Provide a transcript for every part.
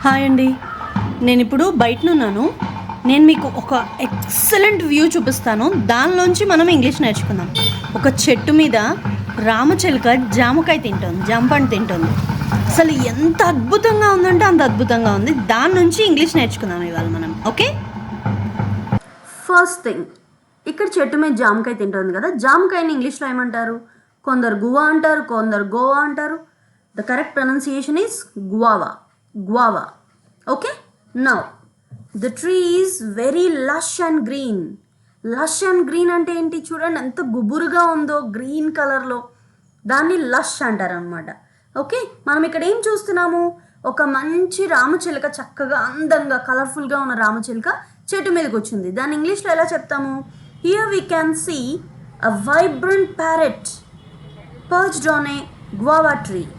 Hi అండి, నేను ఇప్పుడు బయటనున్నాను. నేను మీకు ఒక ఎక్సలెంట్ వ్యూ చూపిస్తాను. దానిలోంచి మనం ఇంగ్లీష్ నేర్చుకుందాం. ఒక చెట్టు మీద రామచిలుక జామకాయ తింటుంది, జామపండు తింటుంది. అసలు ఎంత అద్భుతంగా ఉందంటే అంత అద్భుతంగా ఉంది. దాని నుంచి ఇంగ్లీష్ నేర్చుకుందాం ఇవాళ మనం. ఓకే, ఫస్ట్ థింగ్, ఇక్కడ చెట్టు మీద జామకాయ తింటుంది కదా, జామకాయని ఇంగ్లీష్లో ఏమంటారు? కొందరు గువా అంటారు, కొందరు గోవా అంటారు. The correct pronunciation is guava. guava. Okay, now the tree is very lush and green. lush and green అంటే ఏంటి? చూడండి ఎంత గుబురుగా ఉందో గ్రీన్ కలర్లో, దాన్ని లష్ అంటారు అనమాట. ఓకే, మనం ఇక్కడ ఏం చూస్తున్నాము? ఒక మంచి రామచిలుక, చక్కగా అందంగా కలర్ఫుల్గా ఉన్న రామచిలుక చెట్టు మీదకి వచ్చింది. దాన్ని ఇంగ్లీష్లో ఎలా చెప్తాము? Here we can see a vibrant parrot perched on a guava tree.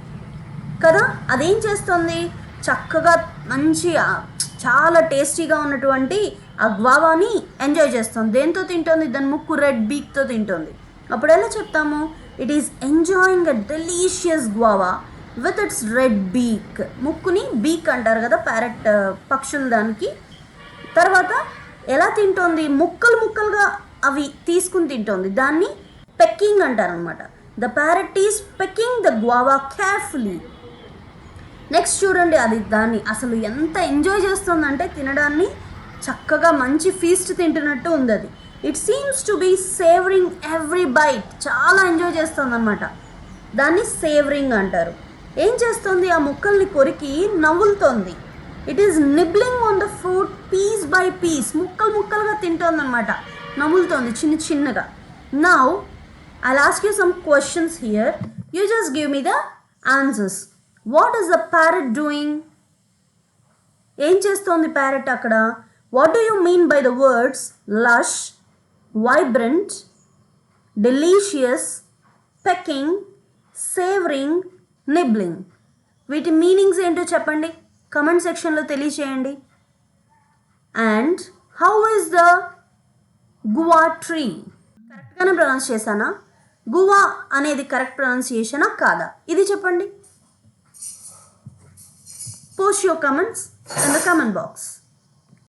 కదా, అదేం చేస్తుంది? చక్కగా మంచి చాలా టేస్టీగా ఉన్నటువంటి ఆ గ్వావాని ఎంజాయ్ చేస్తుంది. దేంతో తింటుంది? దాని ముక్కు రెడ్ బీక్తో తింటుంది. అప్పుడు ఎలా చెప్తాము? It is enjoying a delicious guava with its red beak. ముక్కుని బీక్ అంటారు కదా ప్యారెట్ పక్షులు దానికి. తర్వాత ఎలా తింటుంది? ముక్కలు ముక్కలుగా అవి తీసుకుని తింటుంది. దాన్ని పెక్కింగ్ అంటారు అనమాట. The parrot is pecking the guava carefully. Next చూడండి, అది దాన్ని అసలు ఎంత ఎంజాయ్ చేస్తుందంటే తినడాన్ని, చక్కగా మంచి ఫీస్ట్ తింటున్నట్టు ఉంది అది. It seems to be savouring every bite. చాలా ఎంజాయ్ చేస్తుంది అనమాట. దాన్ని సేవరింగ్ అంటారు. ఏం చేస్తుంది? ఆ ముక్కల్ని కొరికి నవ్వులుతోంది. It is nibbling on the fruit piece by piece. ముక్కలు ముక్కలుగా తింటుంది అనమాట, నవ్వులుతోంది చిన్న చిన్నగా. Now I'll ask you some questions here. You just give me the answers. What is the parrot doing? ఏం చేస్తోంది ప్యారెట్ అక్కడ? What do you mean by the words lush, vibrant, delicious, pecking, savouring, nibbling? వీటి meanings ఏంటో చెప్పండి, comment సెక్షన్లో తెలియచేయండి. And how is the guava tree? కరెక్ట్గానే pronounce చేశానా? గువా అనేది కరెక్ట్ ప్రొనౌన్సియేషనా కాదా? ఇది చెప్పండి. Post your comments in the comment box.